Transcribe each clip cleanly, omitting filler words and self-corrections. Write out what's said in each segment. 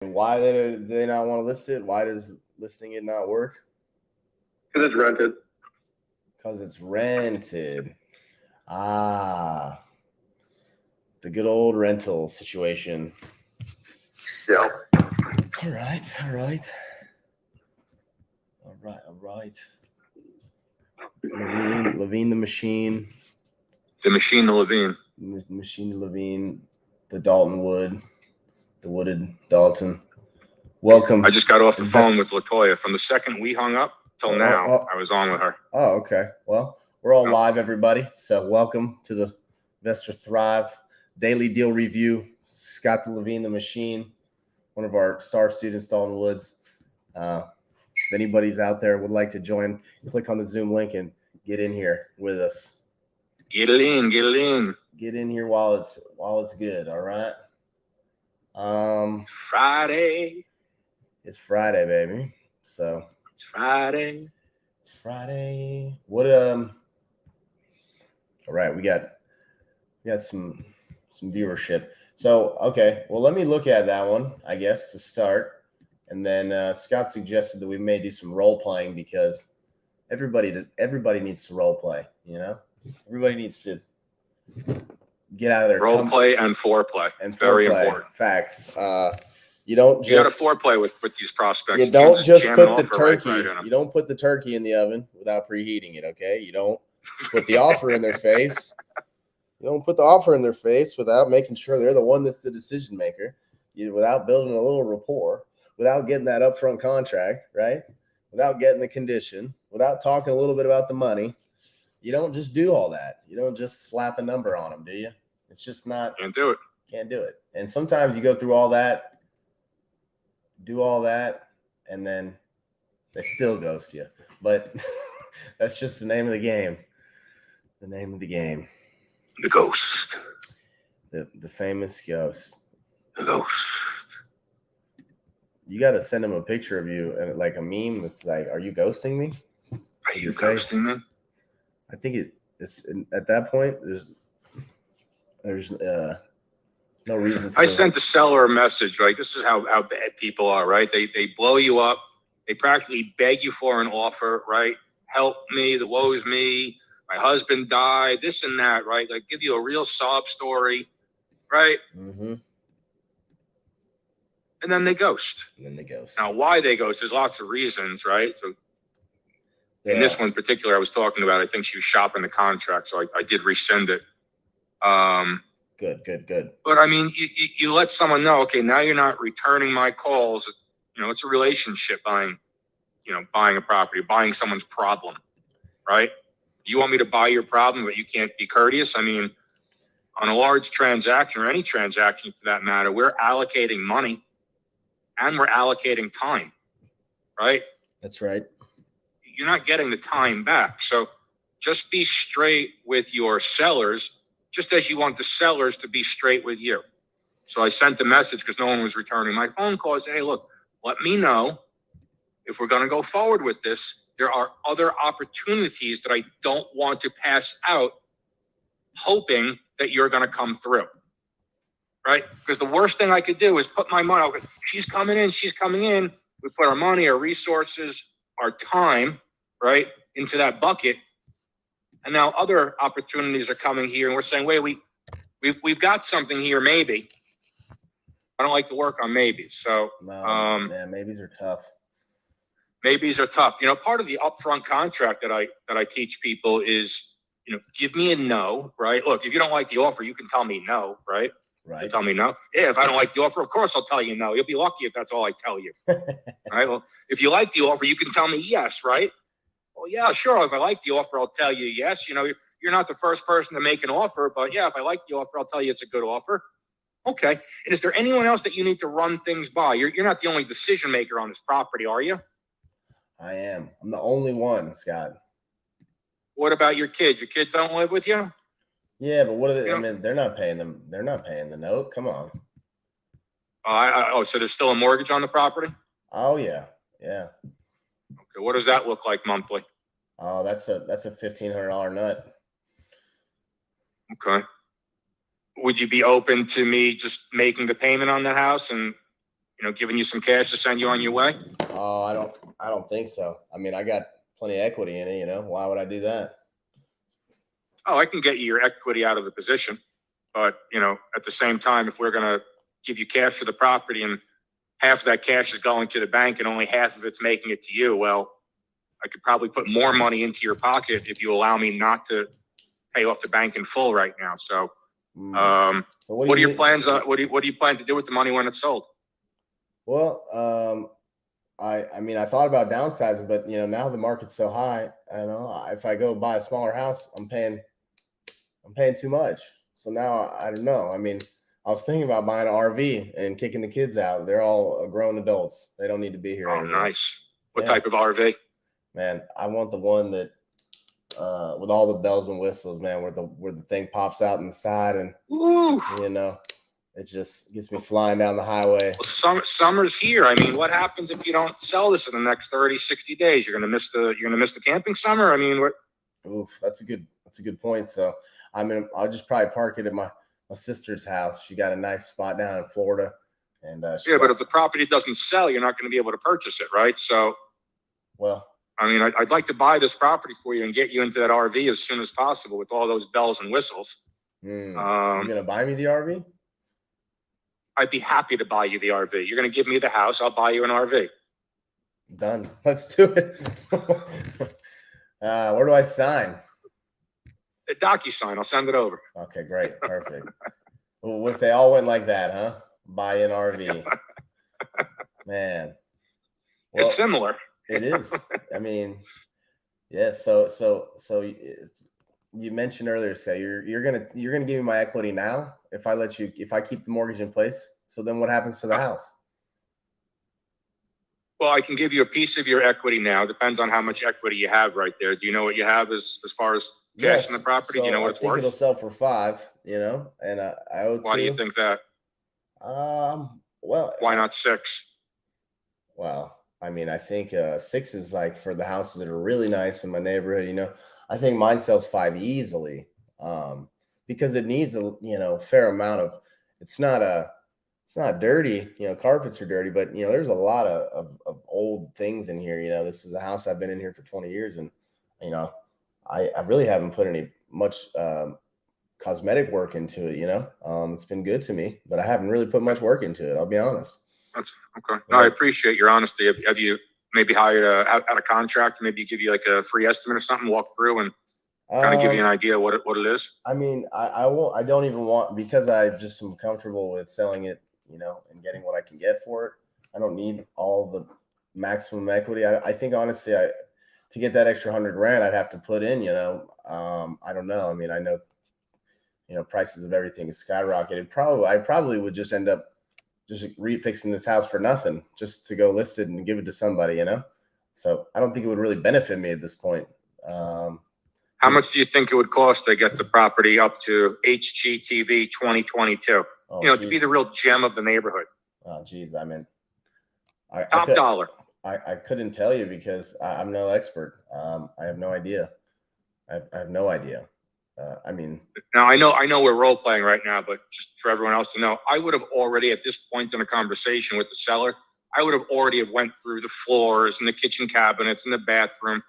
Why do they not want to list it? Why does listing it not work? Because it's rented. Because it's rented. Ah, the good old rental situation. Yeah. All right. Levine the machine. The machine, the Levine. Machine Levine, the Dalton Wood, the Wooded Dalton. Welcome. I just got off the phone with LaToya. From the second we hung up till now, I was on with her. Oh, okay. Well, we're all live, everybody. So welcome to the Investor Thrive Daily Deal Review. Scott the Levine, the machine, one of our star students, Dalton Woods. If anybody's out there would like to join, click on the Zoom link and get in here with us. Get it in. Get in here while it's good. All right. Friday. It's Friday, baby. So it's Friday. What all right, we got some viewership. So okay, well, let me look at that one, I guess, to start. And then Scott suggested that we may do some role playing because everybody needs to role play, you know? Everybody needs to get out of their role play and foreplay. And very important. Facts. You got to foreplay with these prospects. You don't just put the turkey. You don't put the turkey in the oven without preheating it. Okay. You don't put the offer in their face. You don't put the offer in their face without making sure they're the one that's the decision maker. Without building a little rapport, without getting that upfront contract, right? Without getting the condition, without talking a little bit about the money. You don't just do all that. You don't just slap a number on them, do you? It's just not. Can't do it. And sometimes you go through all that, do all that, and then they still ghost you. But that's just the name of the game. The name of the game. The ghost. The famous ghost. The ghost. You got to send him a picture of you and like a meme that's like, "Are you ghosting me? Are you ghosting me?" I think it's at that point. There's no reason. I sent the seller a message, right? This is how bad people are, right? They blow you up. They practically beg you for an offer, right? Help me, the woe is me. My husband died, this and that, right? Like give you a real sob story, right? Mm-hmm. And then they ghost. Now, why they ghost? There's lots of reasons, right? So in this one in particular, I was talking about, I think she was shopping the contract, so I did resend it. Good. But I mean, you let someone know, okay, now you're not returning my calls. You know, it's a relationship buying a property, buying someone's problem, right? You want me to buy your problem, but you can't be courteous? I mean, on a large transaction or any transaction for that matter, we're allocating money and we're allocating time, right? That's right. You're not getting the time back. So just be straight with your sellers, just as you want the sellers to be straight with you. So I sent a message because no one was returning my phone call. I said, hey, look, let me know if we're going to go forward with this. There are other opportunities that I don't want to pass out, hoping that you're going to come through, right? Because the worst thing I could do is put my money, okay, she's coming in. We put our money, our resources, our time, right, into that bucket. And now other opportunities are coming here, and we're saying, wait, we've got something here, maybe. I don't like to work on maybes. So maybes are tough. Maybes are tough. You know, part of the upfront contract that I teach people is, you know, give me a no, right? Look, if you don't like the offer, you can tell me no, right? Right. You tell me no. Yeah, if I don't like the offer, of course I'll tell you no. You'll be lucky if that's all I tell you. Right? Well, if you like the offer, you can tell me yes, right? Well, yeah, sure. If I like the offer, I'll tell you yes. You know, you're not the first person to make an offer, but yeah, if I like the offer, I'll tell you it's a good offer. Okay. And is there anyone else that you need to run things by? You're not the only decision maker on this property, are you? I am. I'm the only one, Scott. What about your kids? Your kids don't live with you? Yeah, but what are they? I mean, they're not paying them. They're not paying the note. Come on. So there's still a mortgage on the property? Oh yeah. Okay. What does that look like monthly? Oh, that's a $1,500 nut. Okay. Would you be open to me just making the payment on the house and, giving you some cash to send you on your way? Oh, I don't think so. I mean, I got plenty of equity in it, Why would I do that? Oh, I can get you your equity out of the position. But, at the same time, if we're going to give you cash for the property and half of that cash is going to the bank and only half of it's making it to you, well, I could probably put more money into your pocket if you allow me not to pay off the bank in full right now. So, So what are your plans? What do you plan to do with the money when it's sold? Well, I mean, I thought about downsizing, but now the market's so high. I don't know if I go buy a smaller house, I'm paying too much. So now I don't know. I mean, I was thinking about buying an RV and kicking the kids out. They're all grown adults. They don't need to be here anymore. Oh, nice. What type of RV? Man, I want the one that with all the bells and whistles, man, where the thing pops out in the side and Ooh. It just gets me flying down the highway. Well, summer's here. I mean, what happens if you don't sell this in the next 30, 60 days? You're gonna miss the camping summer. I mean, what? Oof, that's a good point. So I mean, I'll just probably park it at my sister's house. She got a nice spot down in Florida, and but if the property doesn't sell, you're not going to be able to purchase it, right? So, well, I mean, I'd like to buy this property for you and get you into that RV as soon as possible with all those bells and whistles. You're gonna buy me the RV? I'd be happy to buy you the RV. You're going to give me the house. I'll buy you an RV. Done. Let's do it. Where do I sign? A DocuSign. I'll send it over. Okay, great. Perfect. Well, if they all went like that, huh? Buy an RV. Man. Well, it's similar. It is. I mean, yeah. So you mentioned earlier, Scott, you're gonna give me my equity now if I keep the mortgage in place. So then what happens to the house? Well, I can give you a piece of your equity now. Depends on how much equity you have right there. Do you know what you have as far as cash in the property? So do you know what it's worth? It'll sell for $5, and I owe $2. Why do you think that? Well, why not $6? Well, I mean, I think 6 is like for the houses that are really nice in my neighborhood. I think mine sells $5 easily, because it needs a fair amount of. It's not dirty. Carpets are dirty, but there's a lot of old things in here. This is a house I've been in here for 20 years, and I really haven't put much cosmetic work into it. It's been good to me, but I haven't really put much work into it. I'll be honest. That's okay. No, I appreciate your honesty. Have you maybe hired a contractor? Maybe give you like a free estimate or something, walk through and kind of give you an idea what it is? I mean, I won't. I don't even want, because I just am comfortable with selling it, and getting what I can get for it. I don't need all the maximum equity. I think honestly, to get that extra $100,000, I'd have to put in. I don't know. I mean, I know, prices of everything is skyrocketed. I probably would just end up just refixing this house for nothing, just to go list it and give it to somebody. So I don't think it would really benefit me at this point. How much do you think it would cost to get the property up to HGTV 2022? To be the real gem of the neighborhood. Oh, geez. I mean, top dollar. I couldn't tell you because I'm no expert. I have no idea. I have no idea. I mean, now I know we're role playing right now, but just for everyone else to know, I would have already at this point in a conversation with the seller, I would have already went through the floors and the kitchen cabinets and the bathroom.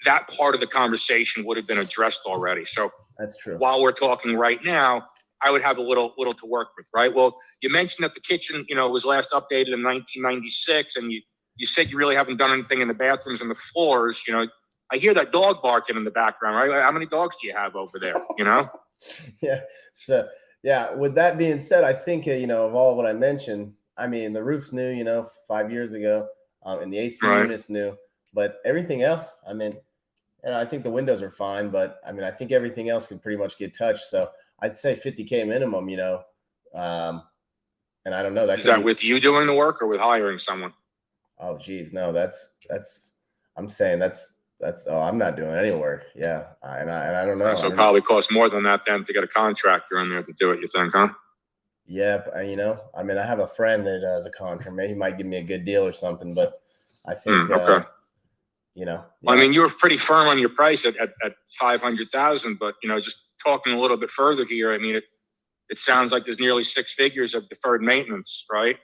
That part of the conversation would have been addressed already. So that's true. While we're talking right now, I would have a little to work with, right? Well, you mentioned that the kitchen, was last updated in 1996, and you said you really haven't done anything in the bathrooms and the floors. I hear that dog barking in the background, right? How many dogs do you have over there? Yeah. So yeah. With that being said, I think of all what I mentioned, I mean, the roof's new, 5 years ago, and the AC unit's new, but everything else, I mean, I think the windows are fine, but I mean, I think everything else can pretty much get touched. So I'd say $50K minimum, and I don't know. Is that with you doing the work or with hiring someone? Oh, geez, no, I'm saying that's, I'm not doing any work. Yeah. And I don't know. So it probably costs more than that then to get a contractor in there to do it, you think, huh? Yeah. I mean, I have a friend that does a contractor. Maybe he might give me a good deal or something, but I think, okay. Yeah. Well, I mean, you were pretty firm on your price at 500,000, but just talking a little bit further here, I mean, it sounds like there's nearly 6 figures of deferred maintenance, right?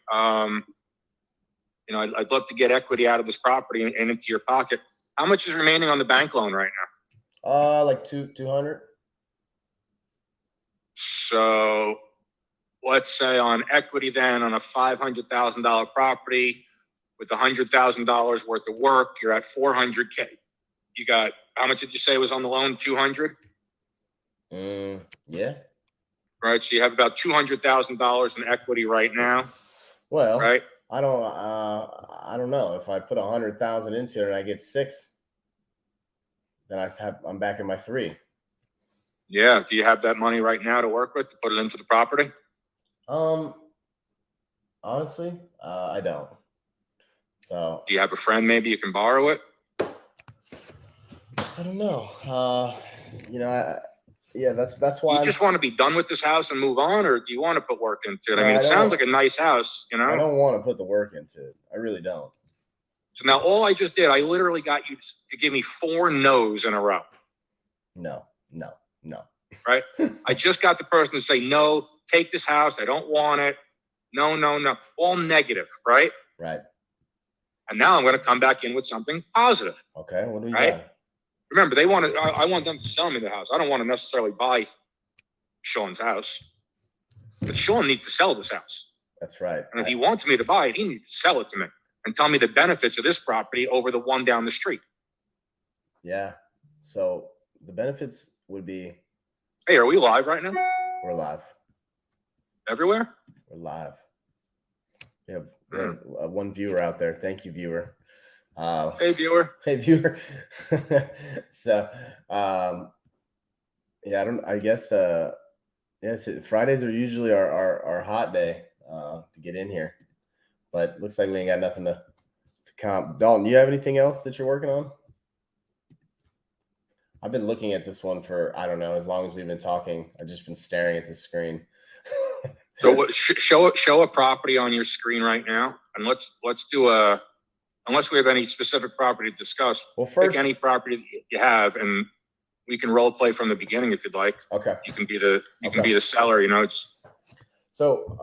I'd love to get equity out of this property and into your pocket. How much is remaining on the bank loan right now? Like 200. So let's say on equity then on a $500,000 property with $100,000 worth of work, you're at $400K. You got, how much did you say was on the loan? 200? Yeah. Right. So you have about $200,000 in equity right now. Well, right. I don't know. If I put 100,000 into it and I get 6, then I'm back in my 3. Yeah. Do you have that money right now to work with to put it into the property? Honestly, I don't. So do you have a friend maybe you can borrow it? I don't know. That's why you just want to be done with this house and move on, or do you want to put work into it? No, I mean, it sounds like a nice house, I don't want to put the work into it. I really don't. So now all I just did, I literally got you to give me 4 no's in a row. No. Right? I just got the person to say, no, take this house. I don't want it. No. All negative, right? Right. And now I'm going to come back in with something positive. Okay. What do you got? Remember, I want them to sell me the house. I don't want to necessarily buy Sean's house. But Sean needs to sell this house. That's right. And if he wants me to buy it, he needs to sell it to me and tell me the benefits of this property over the one down the street. Yeah. So the benefits would be. Hey, are we live right now? We're live. Everywhere? We're live. We have one viewer out there. Thank you, viewer. Hey, viewer. Hey, viewer. So, I guess, Fridays are usually our hot day to get in here, but looks like we ain't got nothing to comp. Dalton, do you have anything else that you're working on? I've been looking at this one for, I don't know, as long as we've been talking. I've just been staring at the screen. So show a property on your screen right now, and let's do unless we have any specific property to discuss. Well, first, pick any property that you have, and we can role play from the beginning if you'd like. Okay. You can be the seller. So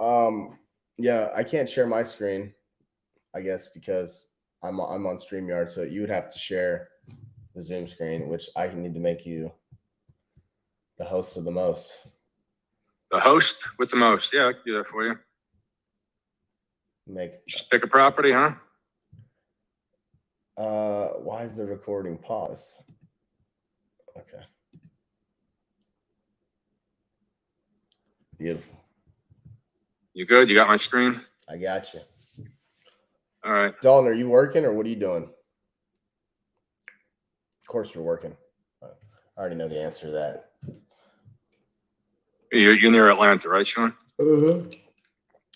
I can't share my screen, I guess, because I'm on StreamYard. So you would have to share the Zoom screen, which I need to make you the host of the most. The host with the most. Yeah, I can do that for you. Just pick a property, huh? Why is the recording paused? Okay. Beautiful. You good? You got my screen? I got you. All right. Dalton, are you working or what are you doing? Of course you're working. I already know the answer to that. You're near Atlanta, right, Sean? Uh-huh.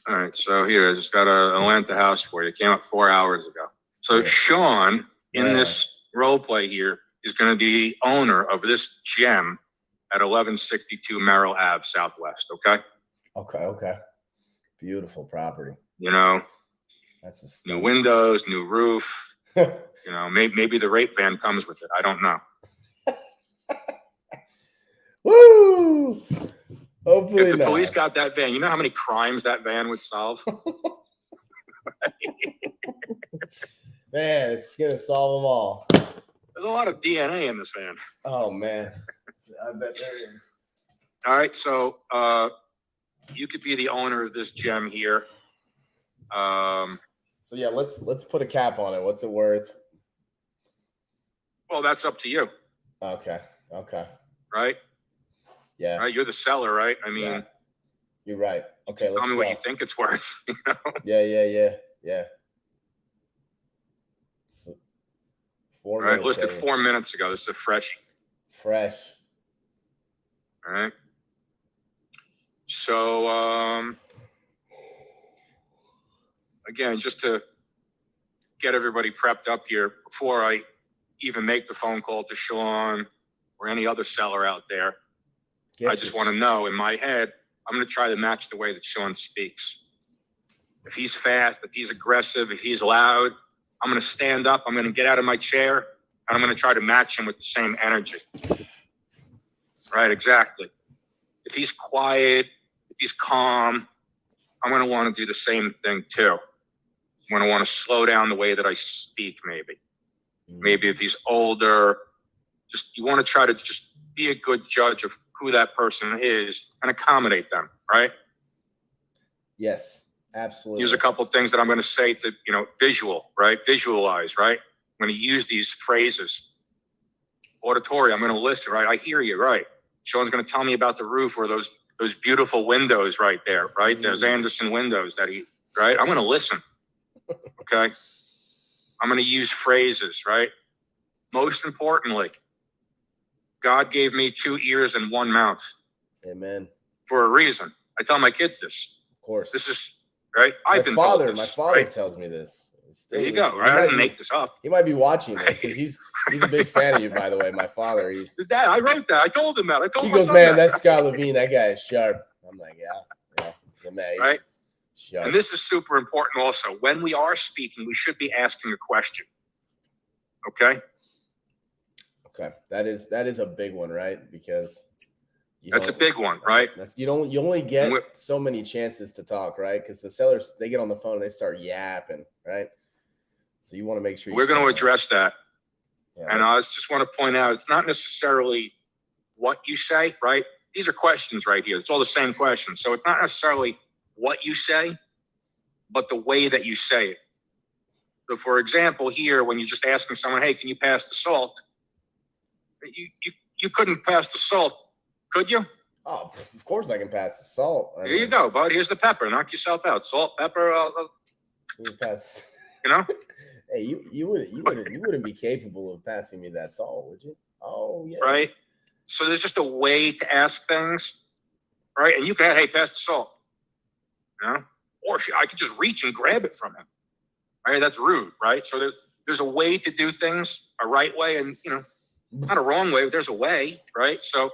All right. So here, I just got an Atlanta house for you. It came up 4 hours ago. So yeah. Sean, in this role play here, is going to be the owner of this gem at 1162 Merrill Ave Southwest. Okay. Okay. Beautiful property. That's new windows, new roof. Maybe the rape van comes with it. I don't know. Woo! Hopefully if the police got that van, you know how many crimes that van would solve? Man, it's going to solve them all. There's a lot of DNA in this van. Oh, man. I bet there is. All right. So you could be the owner of this gem here. So, yeah, let's put a cap on it. What's it worth? Well, that's up to you. Okay. Right? Yeah. Right. You're the seller, right? I mean, yeah. You're right. Okay. Let's tell me what you think it's worth. Yeah. So 4 minutes. All right. Listed 4 minutes ago. This is a freshie. Fresh. All right. So, again, just to get everybody prepped up here before I even make the phone call to Sean or any other seller out there, I just want to know in my head, I'm going to try to match the way that Sean speaks. If he's fast, if he's aggressive, if he's loud, I'm going to stand up. I'm going to get out of my chair and I'm going to try to match him with the same energy. Right, exactly. If he's quiet, if he's calm, I'm going to want to do the same thing too. I'm going to want to slow down the way that I speak, maybe. Maybe if he's older, just you want to try to just be a good judge of who that person is and accommodate them, right? Yes, absolutely. Use a couple of things that I'm going to say to, visual, right? Visualize, right? I'm going to use these phrases. Auditory, I'm going to listen, right? I hear you, right? Sean's going to tell me about the roof or those beautiful windows right there, right? There's Anderson windows right? I'm going to listen, okay? I'm going to use phrases, right? Most importantly, God gave me 2 ears and 1 mouth. Amen. For a reason. I tell my kids this. Of course. This is, right? My father tells me this. There you go, right? I didn't make this up. He might be watching this because he's a big fan of you, by the way. My father, His dad, I wrote that. I told him that. He goes, man, that's Scott Levine. That guy is sharp. I'm like, yeah, the man. Right? Sharp. And this is super important also. When we are speaking, we should be asking a question. Okay? Okay. That is a big one, right? Because that's a big one, right? You only get so many chances to talk, right? Because the sellers, they get on the phone and they start yapping, right? So you want to make sure we're going to address that. Yeah, and I just want to point out, it's not necessarily what you say, right? These are questions right here. It's all the same questions. So it's not necessarily what you say, but the way that you say it. So for example, here, when you're just asking someone, hey, can you pass the salt? You couldn't pass the salt, could you? Oh, of course I can pass the salt. There you go, bud. Here's the pepper. Knock yourself out. Salt, pepper. Pass. Hey, you wouldn't be capable of passing me that salt, would you? Oh, yeah. Right. So there's just a way to ask things, right? And you can, hey, pass the salt. Or I could just reach and grab it from him. Right? That's rude, right? So there's a way to do things, a right way, and not a wrong way. But there's a way, right? So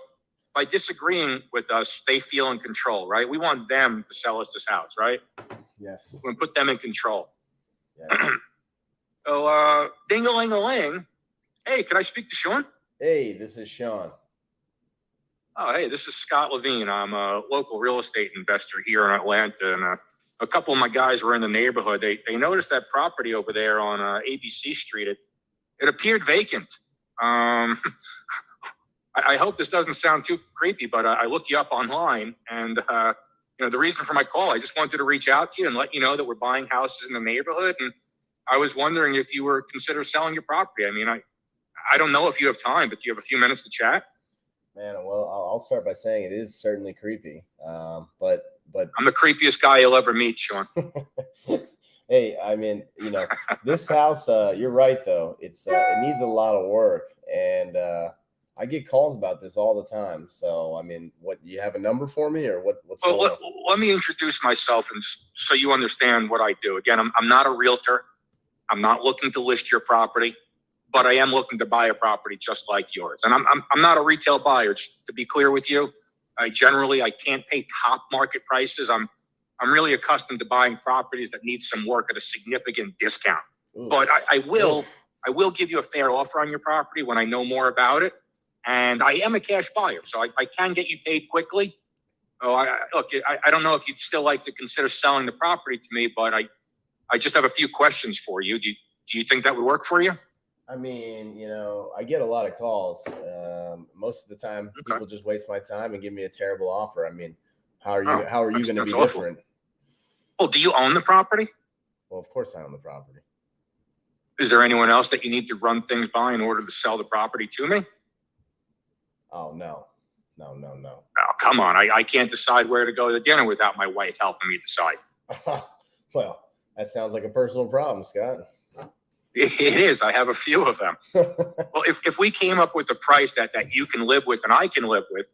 by disagreeing with us, they feel in control, right? We want them to sell us this house, right? Yes. We put them in control. Yes. So, ding-a-ling-a-ling. Hey, can I speak to Sean? Hey, this is Sean. Oh, hey, this is Scott Levine. I'm a local real estate investor here in Atlanta, and a couple of my guys were in the neighborhood. They noticed that property over there on ABC Street. It appeared vacant. I hope this doesn't sound too creepy, but I looked you up online, and the reason for my call, I just wanted to reach out to you and let you know that we're buying houses in the neighborhood, and I was wondering if you were consider selling your property. I mean, I don't know if you have time, but do you have a few minutes to chat? Man, well, I'll start by saying it is certainly creepy, but I'm the creepiest guy you'll ever meet, Sean. Hey, I mean, this house, you're right, though. It needs a lot of work, and I get calls about this all the time. So, I mean, you have a number for me, or what's going on? Let me introduce myself, and just so you understand what I do. Again, I'm not a realtor. I'm not looking to list your property, but I am looking to buy a property just like yours. And I'm not a retail buyer, just to be clear with you. I can't pay top market prices. I'm really accustomed to buying properties that need some work at a significant discount. Oof. But I will give you a fair offer on your property when I know more about it. And I am a cash buyer, so I can get you paid quickly. Oh, I don't know if you'd still like to consider selling the property to me, but I just have a few questions for you. Do you think that would work for you? I mean, I get a lot of calls. Most of the time, people just waste my time and give me a terrible offer. I mean, how are you going to be different? Well, do you own the property? Well, of course I own the property. Is there anyone else that you need to run things by in order to sell the property to me? Oh, no. Oh, come on. I can't decide where to go to dinner without my wife helping me decide. Well, that sounds like a personal problem, Scott. It is. I have a few of them. Well, if we came up with a price that you can live with and I can live with,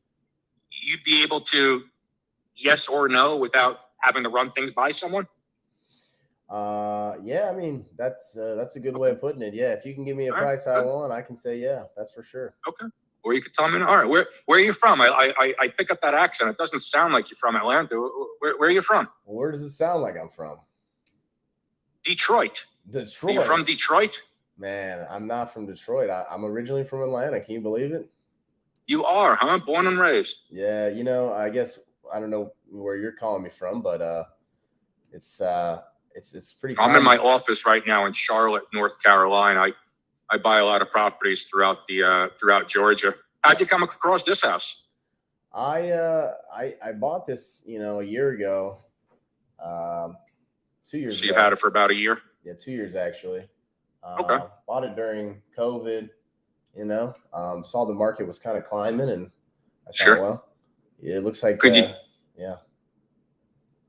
you'd be able to yes or no without having to run things by someone? Yeah, I mean, that's a good way of putting it. Yeah, if you can give me a price I want, I can say yeah, that's for sure. Okay. Or you could tell me, all right, where are you from? I pick up that accent. It doesn't sound like you're from Atlanta. Where are you from? Well, where does it sound like I'm from? Detroit. Detroit. Are you from Detroit? Man, I'm not from Detroit. I'm originally from Atlanta. Can you believe it? You are, huh? Born and raised. Yeah, I guess I don't know where you're calling me from, but it's It's pretty I'm common. in my office right now in Charlotte, North Carolina. I buy a lot of properties throughout Georgia. How'd you come across this house? I bought this, a year ago, 2 years So ago. you've had it for about a year? Yeah, 2 years actually. Okay. Bought it during COVID, saw the market was kind of climbing, and I thought, well, it looks like, yeah.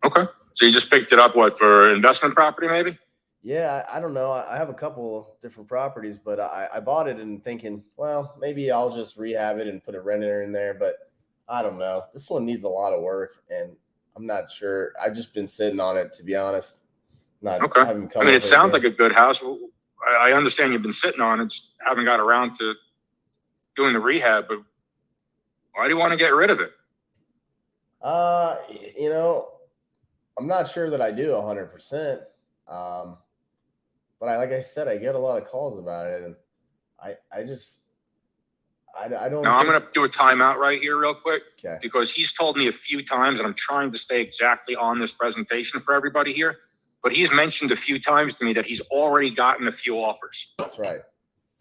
Okay. So you just picked it up, for investment property maybe? Yeah, I don't know. I have a couple different properties, but I bought it and thinking, well, maybe I'll just rehab it and put a renter in there. But I don't know. This one needs a lot of work, and I'm not sure. I've just been sitting on it, to be honest. Haven't come. I mean, it sounds like a good house. I understand you've been sitting on it, just haven't got around to doing the rehab. But why do you want to get rid of it? I'm not sure that I do 100%. But like I said, I get a lot of calls about it, and I don't. Now I'm going to do a timeout right here real quick, okay, because he's told me a few times, and I'm trying to stay exactly on this presentation for everybody here, but he's mentioned a few times to me that he's already gotten a few offers. That's right.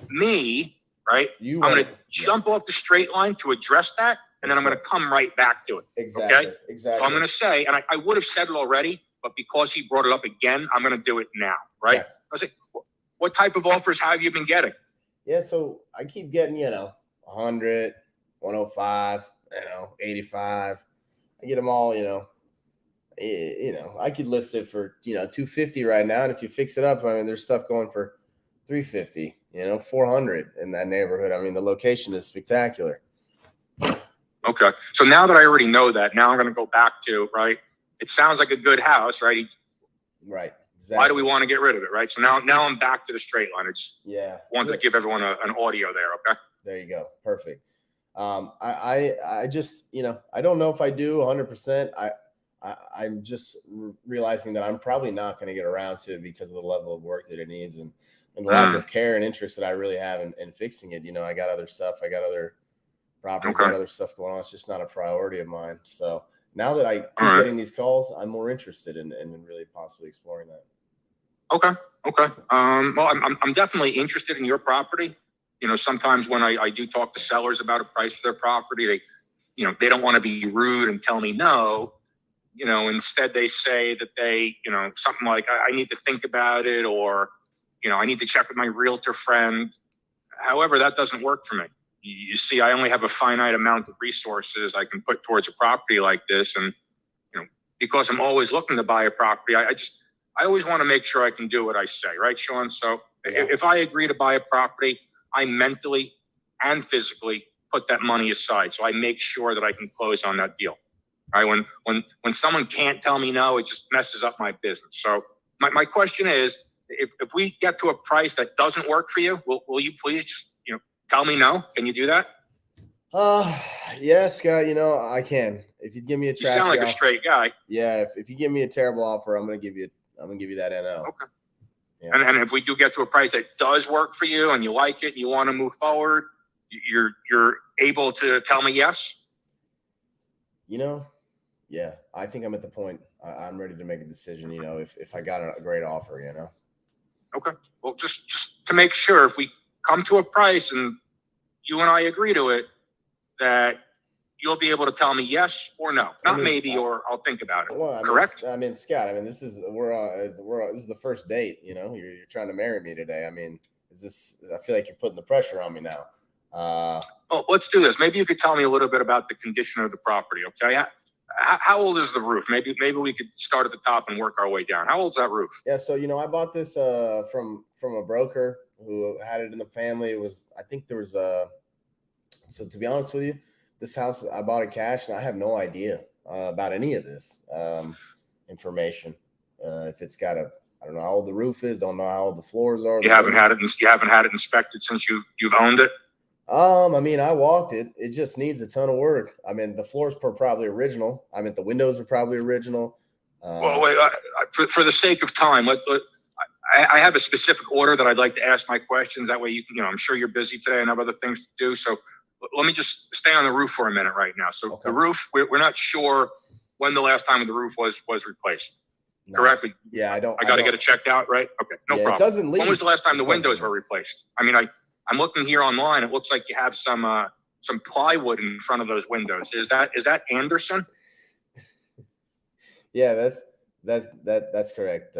Me, right? I'm going to jump off the straight line to address that, and then I'm going to come right back to it. Exactly. Okay? Exactly. So I'm going to say, and I would have said it already, but because he brought it up again, I'm going to do it now, right? Okay. I was like, what type of offers have you been getting? Yeah, so I keep getting, 100, 105, 85. I get them all, I could list it for, 250 right now. And if you fix it up, I mean, there's stuff going for 350, 400 in that neighborhood. I mean, the location is spectacular. Okay. So now that I already know that, now I'm going to go back to, right? It sounds like a good house, right? Right. Exactly. Why do we want to get rid of it, right? So now I'm back to the straight line. I just wanted to give everyone an audio there, okay? There you go. Perfect. I just, I don't know if I do 100%. I'm just realizing that I'm probably not going to get around to it because of the level of work that it needs and the lack of care and interest that I really have in fixing it. I got other stuff. I got other properties, I got other stuff going on. It's just not a priority of mine. So now that I keep getting these calls, I'm more interested in really possibly exploring that. Okay. Well, I'm definitely interested in your property. Sometimes when I do talk to sellers about a price for their property, they don't want to be rude and tell me no. Instead they say that they, something like, I need to think about it, or, I need to check with my realtor friend. However, that doesn't work for me. You see, I only have a finite amount of resources I can put towards a property like this. And, because I'm always looking to buy a property, I always want to make sure I can do what I say. Right, Sean? So if I agree to buy a property, I mentally and physically put that money aside. So I make sure that I can close on that deal. Right? When someone can't tell me no, it just messes up my business. So my question is, if we get to a price that doesn't work for you, will you please just, tell me no? Can you do that? Yeah, Scott, I can. If you give me a trashy you sound like offer, a straight guy. Yeah, if you give me a terrible offer, I'm gonna give you that NO. Okay. Yeah. And if we do get to a price that does work for you and you like it and you want to move forward, you're able to tell me yes? Yeah, I think I'm at the point I'm ready to make a decision, if I got a great offer, Okay. Well, just to make sure, if we come to a price and you and I agree to it, that you'll be able to tell me yes or no, not maybe, or I'll think about it. Well, correct? Scott, this is this is the first date. You're trying to marry me today. I feel like you're putting the pressure on me now. Well, let's do this. Maybe you could tell me a little bit about the condition of the property. Okay. How old is the roof? Maybe we could start at the top and work our way down. How old's that roof? Yeah. So, I bought this from a broker who had it in the family. It was, I think there was so to be honest with you, this house, I bought it cash, and I have no idea about any of this information. If it's got I don't know how old the roof is. Don't know how old the floors are. You haven't had it inspected since you've owned it? I walked it. It just needs a ton of work. The floors are probably original. The windows are probably original. Well, wait, for the sake of time, I have a specific order that I'd like to ask my questions. That way you can, I'm sure you're busy today and have other things to do. So let me just stay on the roof for a minute right now. So The roof, we're not sure when the last time the roof was replaced. No. correctly? Yeah, I don't. I got to get it checked out, right? Okay, no yeah, problem. It doesn't leak. When was the last time the It doesn't windows were leak. replaced? I mean, I'm looking here online. It looks like you have some plywood in front of those windows. Is that Anderson? Yeah, that's correct.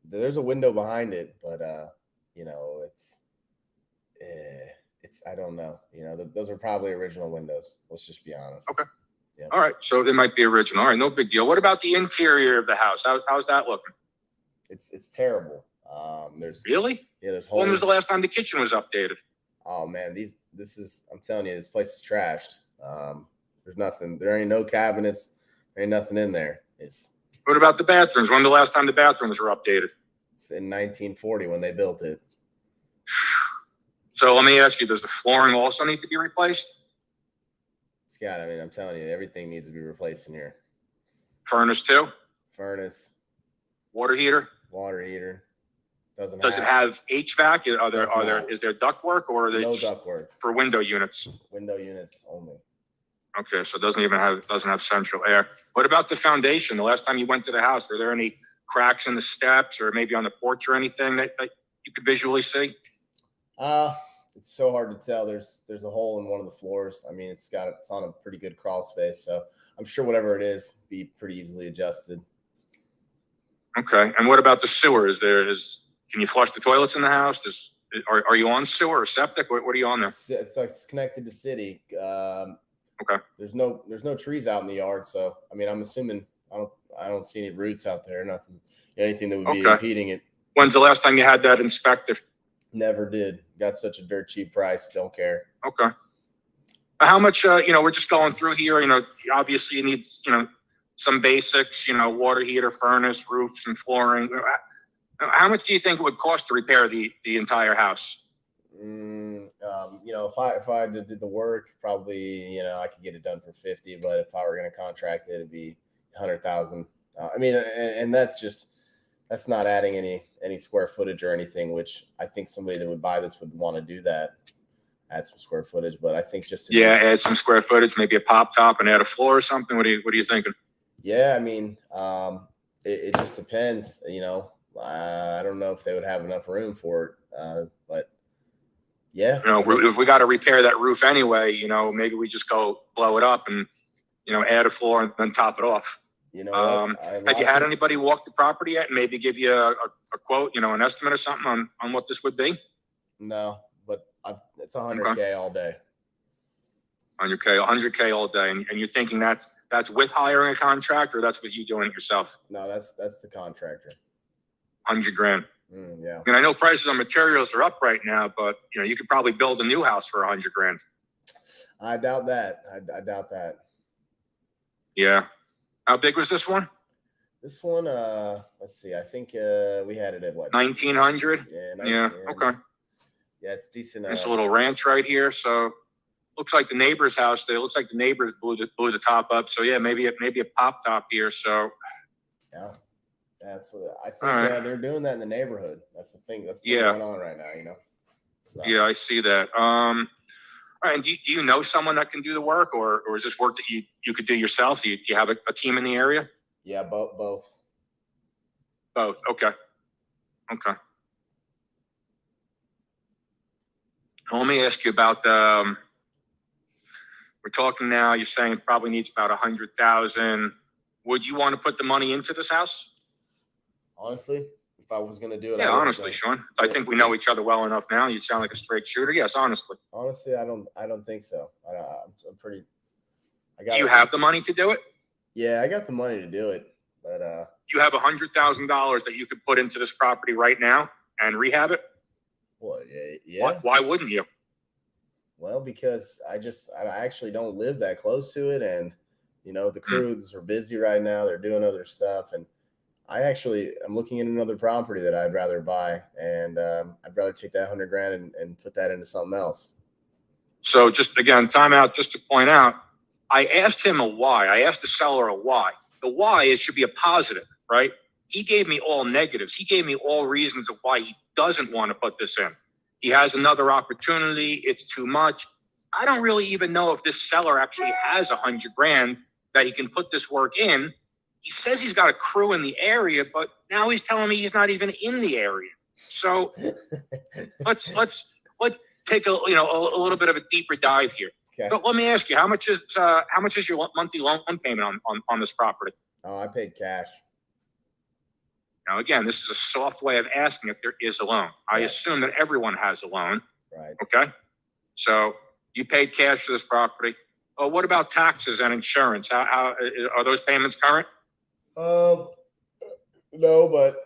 There's a window behind it, but it's I don't know. Those are probably original windows. Let's just be honest. Okay. Yeah. All right. So they might be original. All right. No big deal. What about the interior of the house? How's that looking? It's terrible. There's Really? Yeah, there's holes. When was the last time the kitchen was updated? Oh man, I'm telling you, this place is trashed. There's nothing. There ain't no cabinets. There ain't nothing in there. What about the bathrooms? When the last time the bathrooms were updated? It's in 1940 when they built it. So let me ask you, does the flooring also need to be replaced? Scott, I mean, I'm telling you, everything needs to be replaced in here. Furnace too? Furnace, Water heater? water heater. Does it have HVAC? Is there ductwork, or are they no ductwork? for window units? Window units only. Okay, so it doesn't have central air. What about the foundation? The last time you went to the house, were there any cracks in the steps or maybe on the porch or anything that you could visually see? It's so hard to tell. There's a hole in one of the floors. I mean, it's on a pretty good crawl space, so I'm sure whatever it is be pretty easily adjusted. Okay, and what about the sewer? Can you flush the toilets in the house? Are you on sewer or septic? What are you on there? It's connected to city. Okay. There's no trees out in the yard, so I mean, I'm assuming I don't see any roots out there. Nothing, anything that would be impeding it. When's the last time you had that inspected? Never did. Got such a dirt cheap price. Don't care. Okay. How much? We're just going through here. Obviously you need some basics. Water heater, furnace, roofs, and flooring. How much do you think it would cost to repair the entire house? If I did the work, probably I could get it done for 50. But if I were going to contract it, it'd be 100,000. I mean, and that's not adding any square footage or anything. Which I think somebody that would buy this would want to do that, add some square footage. But I think add some square footage, maybe a pop top, and add a floor or something. What are you thinking? Yeah, I mean, it just depends. I don't know if they would have enough room for it, but yeah. If we got to repair that roof anyway, maybe we just go blow it up and, add a floor and then top it off. Have you had anybody walk the property yet and maybe give you a quote, an estimate or something on what this would be? No, but it's 100K all day. 100K all day. And you're thinking that's with hiring a contractor, or that's with you doing it yourself? No, that's the contractor. 100 grand. Yeah. And I know prices on materials are up right now, but you could probably build a new house for 100 grand. I doubt that. I doubt that. Yeah. How big was this one? This one, let's see. I think we had it at what? 1900. Yeah. Okay. Yeah, it's decent. There's a little ranch right here, so looks like the neighbor's house there. Looks like the neighbors blew the top up. So yeah, maybe a pop top here. So yeah. That's what I think. They're doing that in the neighborhood. That's the thing. That's going on right now. So. Yeah, I see that. All right. And do you know someone that can do the work, or is this work that you could do yourself? Do you have a team in the area? Yeah, both. Both. Okay. Well, let me ask you about we're talking now. You're saying it probably needs about 100,000. Would you want to put the money into this house? Honestly, if I was going to do it, yeah. Honestly, Sean, I think we know each other well enough now. You sound like a straight shooter. Yes, honestly. Honestly, I don't think so. I'm pretty. Do you have the money to do it? Yeah, I got the money to do it, but you have $100,000 that you could put into this property right now and rehab it. Well, yeah. Why wouldn't you? Well, because I actually don't live that close to it, and the crews are busy right now. They're doing other stuff, and I'm looking at another property that I'd rather buy, and I'd rather take that 100 grand and put that into something else. So just again, time out, just to point out, I asked him a why. I asked the seller a why. The why is should be a positive, right? He gave me all negatives. He gave me all reasons of why he doesn't want to put this in. He has another opportunity. It's too much. I don't really even know if this seller actually has 100 grand that he can put this work in he says he's got a crew in the area, but now he's telling me he's not even in the area. So let's take a little bit of a deeper dive here. Okay. But let me ask you, how much is your monthly loan payment on this property? Oh, I paid cash. Now, again, this is a soft way of asking if there is a loan. I assume that everyone has a loan. Right. Okay. So you paid cash for this property. Oh, what about taxes and insurance? How are those payments current? No, but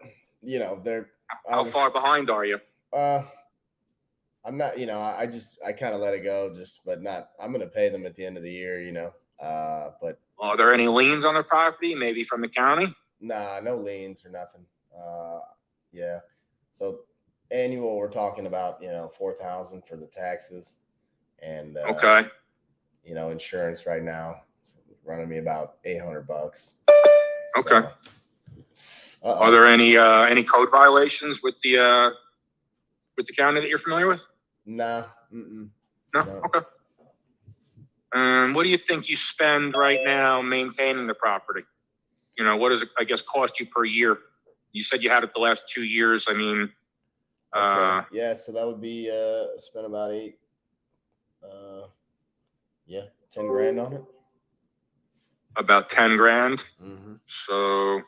they're. How far behind are you? I'm not. I kind of let it go. But not. I'm gonna pay them at the end of the year. But are there any liens on the property? Maybe from the county? Nah, no liens or nothing. Yeah. So annual, we're talking about $4,000 for the taxes, and okay. Insurance right now is running me about $800. Okay. Are there any code violations with the county that you're familiar with? Nah. No? Okay. What do you think you spend right now maintaining the property? What does it, I guess, cost you per year? You said you had it the last 2 years. I mean, okay. Yeah, so that would be spend about 10 grand on it. About 10 grand. Mm-hmm. So,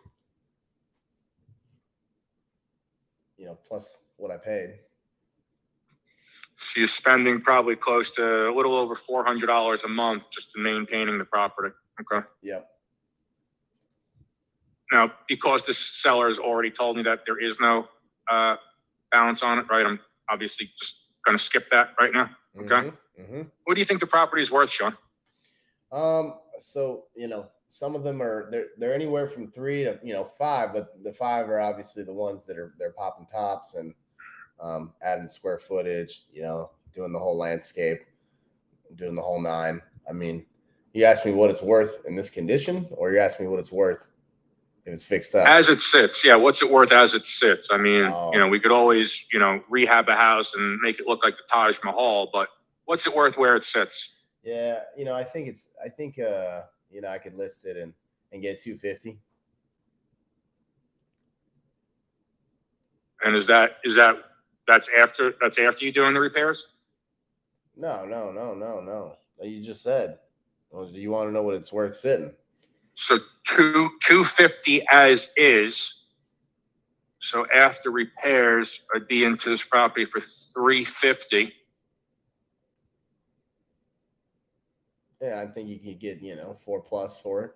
plus what I paid. So you're spending probably close to a little over $400 a month just to maintaining the property. Okay. Yep. Now, because the seller has already told me that there is no balance on it, right? I'm obviously just going to skip that right now. Okay. Mm-hmm. Mm-hmm. What do you think the property is worth, Sean? So some of them are they're anywhere from 3 to 5, but the 5 are obviously the ones that they're popping tops and adding square footage, doing the whole landscape, doing the whole 9. I mean, you asked me what it's worth in this condition, or you asked me what it's worth if it's fixed up. As it sits, yeah. What's it worth as it sits? I mean, we could always, rehab a house and make it look like the Taj Mahal, but what's it worth where it sits? Yeah, I think I could list it and get $250. And that's after you doing the repairs? No. You just said. Well, do you want to know what it's worth sitting? So $250 as is. So after repairs, I'd be into this property for $350. Yeah, I think you could get 4+ for it.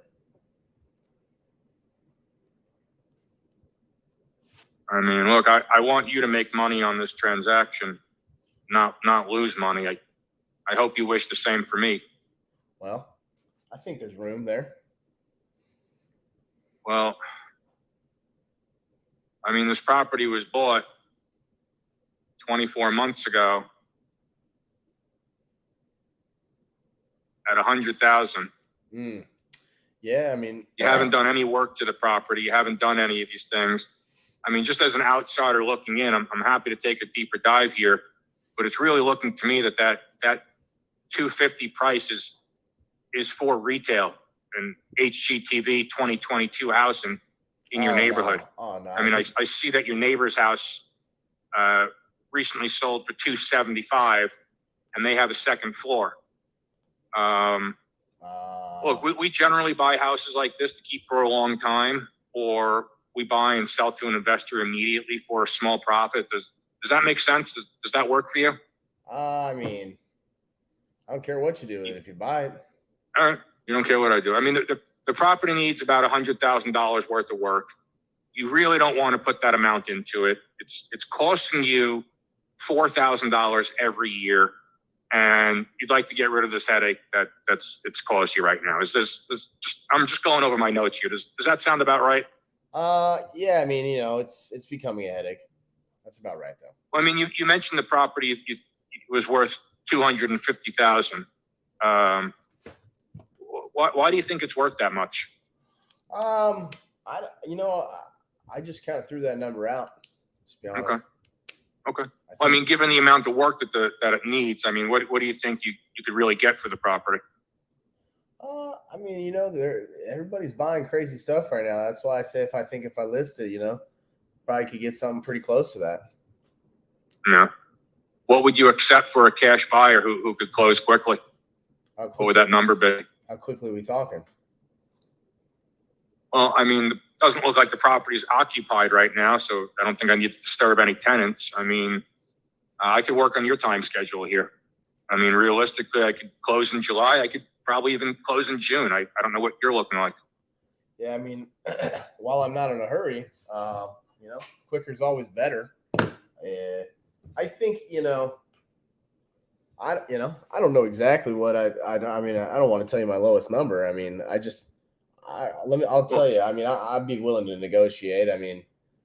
I mean, look, I want you to make money on this transaction, not lose money. I hope you wish the same for me. Well, I think there's room there. Well, I mean, this property was bought 24 months ago at $100,000. Yeah, I mean, you haven't done any work to the property. You haven't done any of these things. I mean, just as an outsider looking in, I'm happy to take a deeper dive here, but it's really looking to me that $250 price is for retail and HGTV 2022 housing in your neighborhood. No. Oh no! I mean, I see that your neighbor's house recently sold for $275, and they have a second floor. Look, we generally buy houses like this to keep for a long time, or we buy and sell to an investor immediately for a small profit. Does that make sense? Does that work for you? I mean, I don't care what you do with it if you buy it. All right. You don't care what I do. I mean, the property needs about $100,000 worth of work. You really don't want to put that amount into it. It's costing you $4,000 every year, and you'd like to get rid of this headache it's caused you right now. I'm just going over my notes here. Does that sound about right? Yeah. I mean, it's becoming a headache. That's about right, though. Well, I mean, you mentioned the property it was worth $250,000. Why do you think it's worth that much? I just kind of threw that number out. To be honest. Okay. I mean, given the amount of work that it needs, I mean, what do you think you could really get for the property? I mean, everybody's buying crazy stuff right now. That's why I say if I list it, probably could get something pretty close to that. Yeah. What would you accept for a cash buyer who could close quickly? What would that number be? How quickly are we talking? Well, I mean, it doesn't look like the property is occupied right now, so I don't think I need to disturb any tenants. I mean, I could work on your time schedule here. I mean, realistically, I could close in July. I could probably even close in June. I don't know what you're looking like. Yeah, I mean, while I'm not in a hurry, quicker is always better. I think, I don't know exactly what I mean, I don't want to tell you my lowest number. I mean, I'll tell you, I mean, I'd be willing to negotiate. I mean,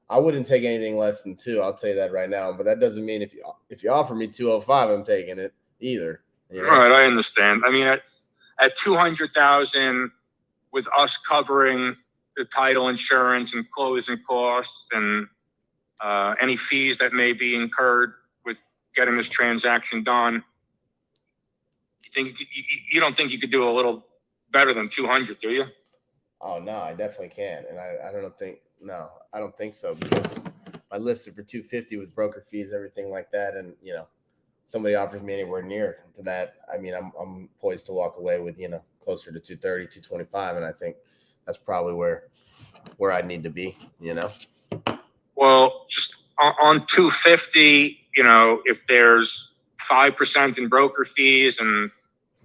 I wouldn't take anything less than 2. I'll tell you that right now, but that doesn't mean if you offer me 205, I'm taking it either. All right. I understand. I mean, at 200,000 with us covering the title insurance and closing costs and any fees that may be incurred with getting this transaction done, you don't think you could do a little better than 200, do you? Oh no, I definitely can, and I don't think so, because I listed for 250 with broker fees, everything like that, and somebody offers me anywhere near to that, I mean, I'm poised to walk away with closer to 230, 225, and I think that's probably where I need to be. Well, just on 250, if there's 5% in broker fees and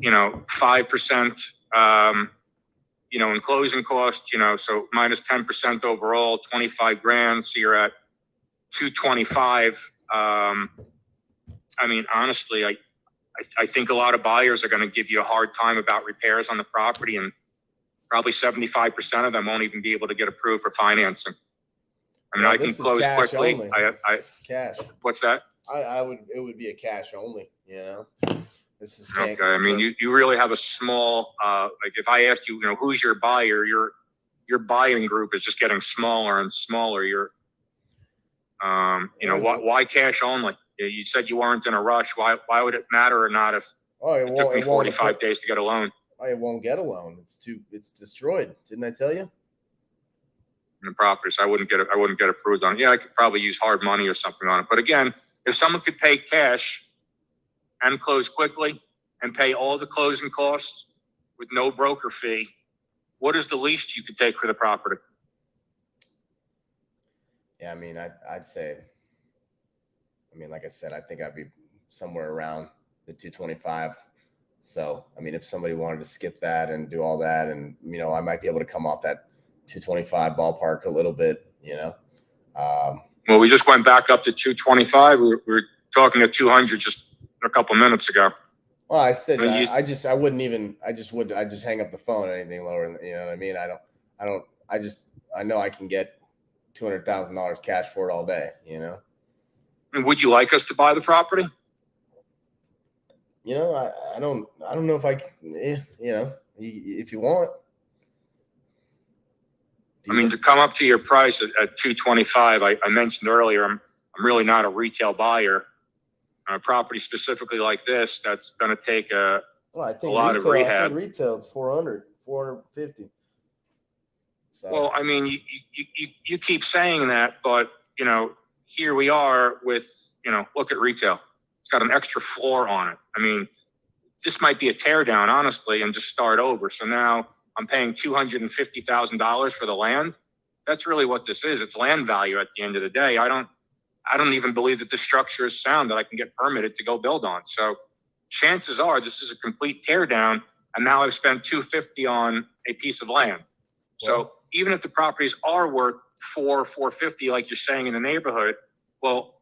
5%, in closing costs, so minus 10% overall, 25 grand. So you're at 225. I mean, honestly, I think a lot of buyers are going to give you a hard time about repairs on the property, and probably 75% of them won't even be able to get approved for financing. I mean, I can close quickly. Only. Cash. What's that? It would be a cash only, This is okay. I mean, you really have a small, like if I asked you, who's your buyer, your buying group is just getting smaller and smaller. Why cash only? You said you weren't in a rush. Why would it matter or not if it took me 45 days to get a loan? It won't get a loan. It's destroyed. Didn't I tell you? In the property, so I wouldn't get approved on it. Yeah, I could probably use hard money or something on it. But again, if someone could pay cash and close quickly and pay all the closing costs with no broker fee, what is the least you could take for the property? Yeah, I mean, I'd say, I mean, like I said, I think I'd be somewhere around the 225. So, I mean, if somebody wanted to skip that and do all that, and, I might be able to come off that 225 ballpark a little bit, Well, we just went back up to 225. We were talking at 200 just a couple minutes ago. Well, I said, I just hang up the phone at anything lower than, you know what I mean? I know I can get $200,000 cash for it all day, And would you like us to buy the property? I don't know if I can, if you want. I mean, to come up to your price at 225, I mentioned earlier, I'm really not a retail buyer. A property specifically like this, that's going to take a lot of rehab. I think retail is 400, 450. So. Well, I mean, you keep saying that, but, here we are with, look at retail. It's got an extra floor on it. I mean, this might be a tear down, honestly, and just start over. So now I'm paying $250,000 for the land. That's really what this is. It's land value at the end of the day. I don't even believe that the structure is sound that I can get permitted to go build on. So chances are this is a complete tear down. And now I've spent $250 on a piece of land. So even if the properties are worth $450, like you're saying in the neighborhood, well,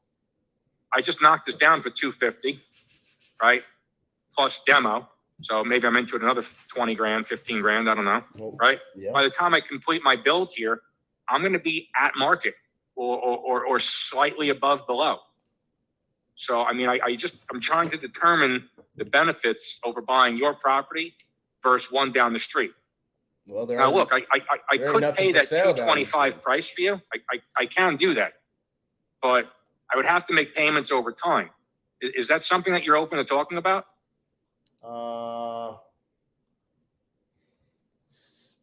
I just knocked this down for $250, right? Plus demo. So maybe I'm into it another 20 grand, 15 grand. I don't know. Right. Yeah. By the time I complete my build here, I'm going to be at market or slightly above below. So, I mean, I'm trying to determine the benefits over buying your property versus one down the street. Well, now look, I could pay that 225 price for you. I can do that, but I would have to make payments over time. Is that something that you're open to talking about?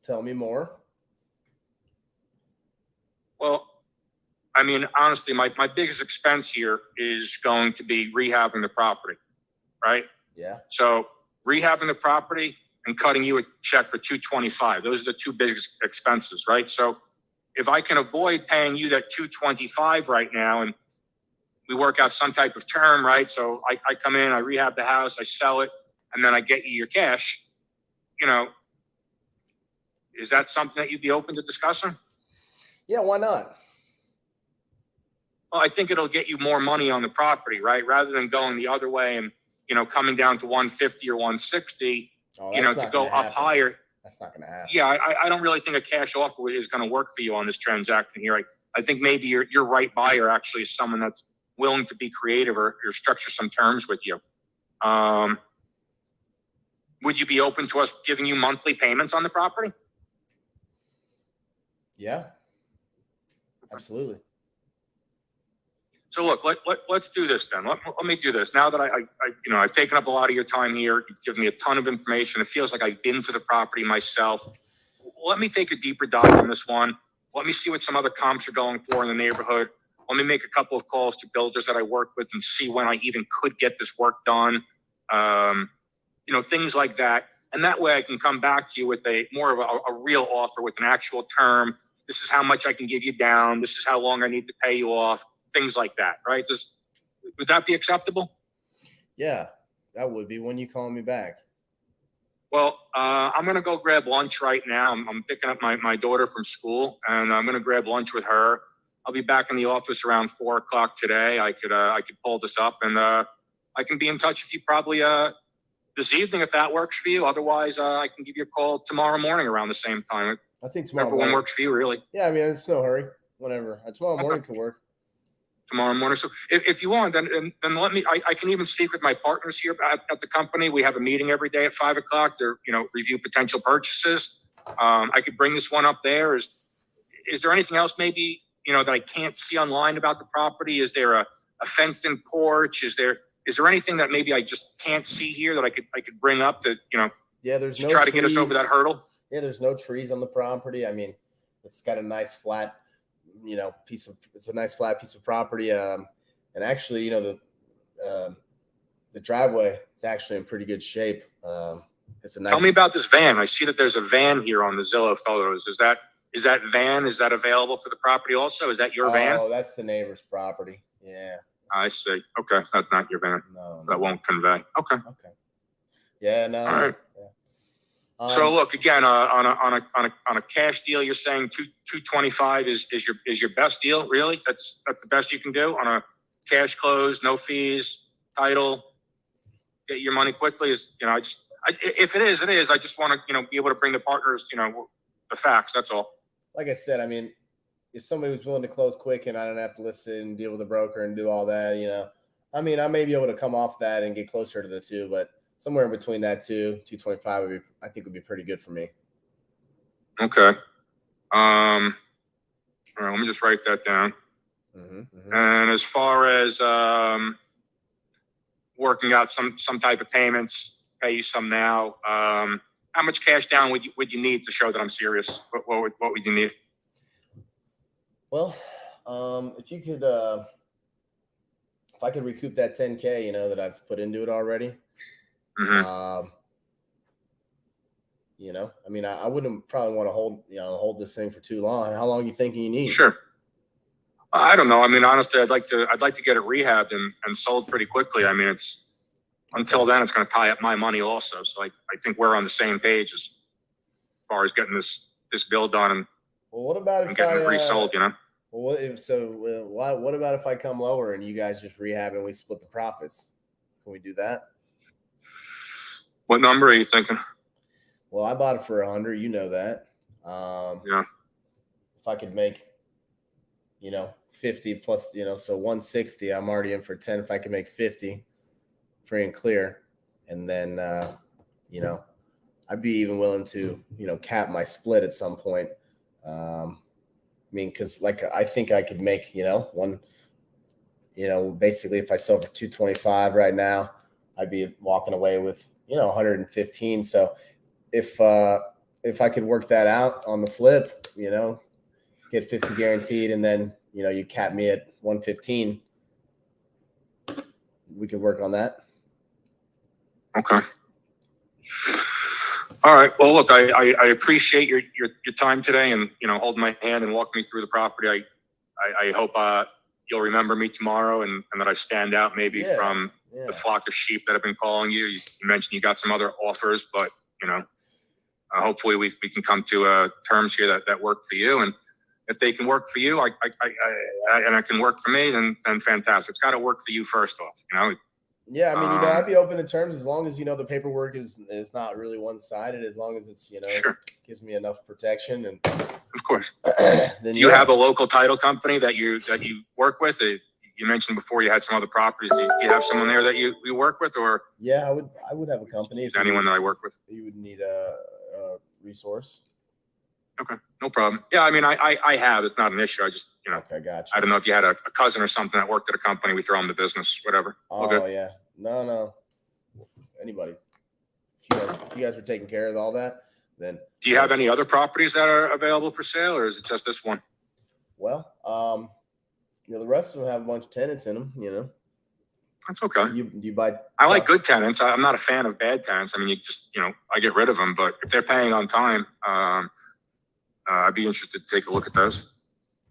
Tell me more. Well, I mean, honestly, my biggest expense here is going to be rehabbing the property, right? Yeah. So rehabbing the property and cutting you a check for $225. Those are the two biggest expenses, right? So if I can avoid paying you that $225 right now, and we work out some type of term, right? So I come in, I rehab the house, I sell it, and then I get you your cash, you know, is that something that you'd be open to discussing? Yeah, why not? Well, I think it'll get you more money on the property, right? Rather than going the other way and, you know, coming down to 150 or 160, you know, to go up higher. That's not going to happen. Yeah, I don't really think a cash offer is going to work for you on this transaction here. I think maybe your right buyer actually is someone that's willing to be creative or structure some terms with you. Would you be open to us giving you monthly payments on the property? Yeah, absolutely. So look, let's do this then. Let me do this. Now that I've taken up a lot of your time here, you've given me a ton of information. It feels like I've been to the property myself. Let me take a deeper dive on this one. Let me see what some other comps are going for in the neighborhood. Let me make a couple of calls to builders that I work with and see when I even could get this work done. You know, things like that. And that way I can come back to you with more of a real offer with an actual term. This is how much I can give you down. This is how long I need to pay you off. Things like that, right? Would that be acceptable? Yeah, that would be when you call me back. Well, I'm going to go grab lunch right now. I'm picking up my daughter from school, and I'm going to grab lunch with her. I'll be back in the office around 4 o'clock today. I could pull this up, and I can be in touch with you probably this evening if that works for you. Otherwise, I can give you a call tomorrow morning around the same time. I think tomorrow morning. One works for you, really. Yeah, I mean, it's no hurry. Whenever. Tomorrow morning could work. Tomorrow morning. So if you want, then let me, I can even speak with my partners here at the company. We have a meeting every day at 5 o'clock to, review potential purchases. I could bring this one up there. Is there anything else maybe, that I can't see online about the property? Is there a fenced in porch? Is there anything that maybe I just can't see here that I could bring up to, yeah, there's no try trees. To get us over that hurdle? Yeah, there's no trees on the property. I mean, it's got a nice flat, it's a nice flat piece of property. And actually, the driveway is actually in pretty good shape. It's a nice. Tell me about this van. I see that there's a van here on the Zillow photos. Is that van? Is that available for the property also? Is that your van? Oh, that's the neighbor's property. Yeah. I see. Okay, so that's not your van. No. That won't convey. Okay. Yeah. No. All right. Yeah. So look again on a cash deal. You're saying $225 is your best deal. Really, that's the best you can do on a cash close, no fees, title, get your money quickly. If it is, it is. I just want to be able to bring the partners the facts. That's all. Like I said, I mean, if somebody was willing to close quick and I don't have to listen and deal with a broker and do all that, I mean, I may be able to come off that and get closer to the two, but somewhere in between that $225 I think would be pretty good for me. Okay. All right, let me just write that down. And as far as working out some type of payments, pay you some now. How much cash down would you need to show that I'm serious? What would you need? Well, if you could, if I could recoup that $10K, that I've put into it already. I mean, I wouldn't probably want to hold this thing for too long. How long are you thinking you need? Sure. I don't know. I mean, honestly, I'd like to get it rehabbed and sold pretty quickly. I mean, until then, it's going to tie up my money also. So I think we're on the same page as far as getting this bill done and what about if getting it resold? Well, what about if I come lower and you guys just rehab and we split the profits? Can we do that? What number are you thinking? Well, I bought it for 100. You know that. Yeah. If I could make, 50 plus, so 160, I'm already in for 10. If I could make 50 free and clear, and then, I'd be even willing to, cap my split at some point. I mean, cause I think I could make, basically if I sell for 225 right now, I'd be walking away with, 115. So if if I could work that out on the flip, get 50 guaranteed, and then you cap me at 115. We could work on that. Okay. All right. Well, look, I appreciate your time today, and holding my hand and walking me through the property. I hope you'll remember me tomorrow, and that I stand out maybe from the flock of sheep that have been calling you. You mentioned you got some other offers, but hopefully we can come to terms here that work for you. And if they can work for you, and I can work for me, then fantastic. It's got to work for you first off. Yeah, I mean, I'd be open to terms as long as the paperwork is not really one-sided. As long as it's sure. gives me enough protection, and of course. then Do you have a local title company that you work with? You mentioned before you had some other properties. Do you have someone there that you work with, or? Yeah, I would have a company. If anyone that I work with, you would need a resource. Okay, no problem. Yeah, I mean, I have. It's not an issue. I just, Okay, gotcha. I don't know if you had a cousin or something that worked at a company. We throw them the business, whatever. Oh, yeah. No. Anybody. If you guys were taking care of all that, then. Do you have any other properties that are available for sale, or is it just this one? Well, the rest of them have a bunch of tenants in them, That's okay. You buy. I like good tenants. I'm not a fan of bad tenants. I mean, you just, I get rid of them, but if they're paying on time, I'd be interested to take a look at those.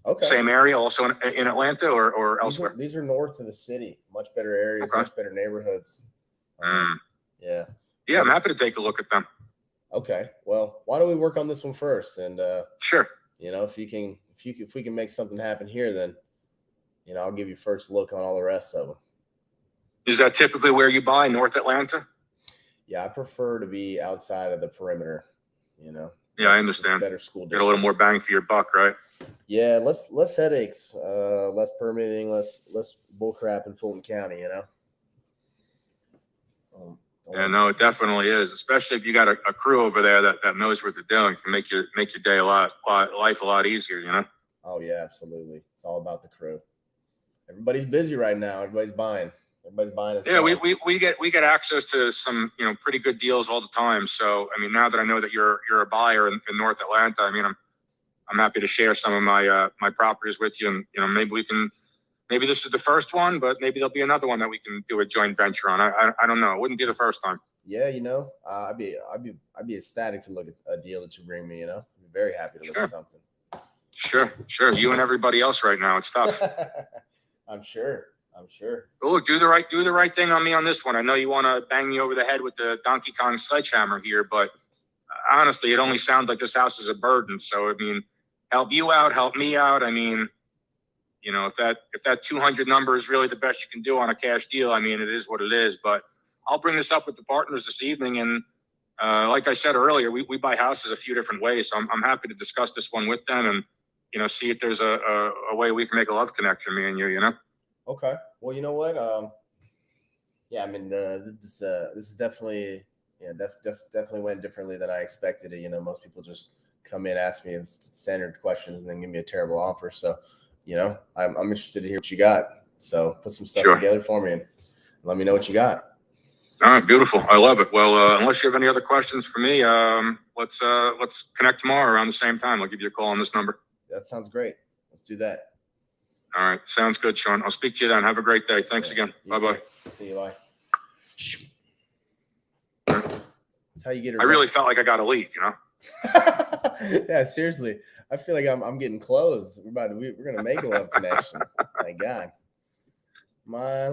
Okay. Same area, also in Atlanta or elsewhere? These are north of the city. Much better areas, much better neighborhoods. Yeah. Yeah, I'm happy to take a look at them. Okay. Well, why don't we work on this one first? And sure. If we can make something happen here, then I'll give you first look on all the rest of them. Is that typically where you buy, North Atlanta? Yeah, I prefer to be outside of the perimeter. Yeah, I understand. Better school districts. Get a little more bang for your buck, right? Yeah, less headaches, less permitting, less bull crap in Fulton County. Yeah, no, it definitely is. Especially if you got a crew over there that knows what they're doing, can make your day life a lot easier. Oh yeah, absolutely. It's all about the crew. Everybody's busy right now. Everybody's buying. Yeah, we get access to some pretty good deals all the time. So I mean, now that I know that you're a buyer in North Atlanta, I mean, I'm happy to share some of my properties with you, and maybe this is the first one, but maybe there'll be another one that we can do a joint venture on. I don't know. It wouldn't be the first time. Yeah, I'd be ecstatic to look at a deal that you bring me. I'd be very happy to look at something. Sure. You and everybody else right now. It's tough. I'm sure. Well, look, do the right thing on me on this one. I know you want to bang me over the head with the Donkey Kong sledgehammer here, but honestly, it only sounds like this house is a burden. So, I mean, help you out, help me out. I mean, if that 200 number is really the best you can do on a cash deal, I mean, it is what it is. But I'll bring this up with the partners this evening, and like I said earlier, we buy houses a few different ways. So I'm happy to discuss this one with them, and see if there's a way we can make a love connection, me and you. Okay. Well, you know what? Yeah, I mean, this is definitely, definitely went differently than I expected it. Most people just come in, ask me standard questions, and then give me a terrible offer. So, I'm interested to hear what you got. So put some stuff together for me and let me know what you got. All right, beautiful. I love it. Well, unless you have any other questions for me, let's connect tomorrow around the same time. I'll give you a call on this number. That sounds great. Let's do that. All right. Sounds good, Sean. I'll speak to you then. Have a great day. Thanks again. Bye-bye. See you. Bye. That's how you get it. I really felt like I got a lead, Yeah, seriously. I feel like I'm getting close. We're gonna make a love connection. My God. My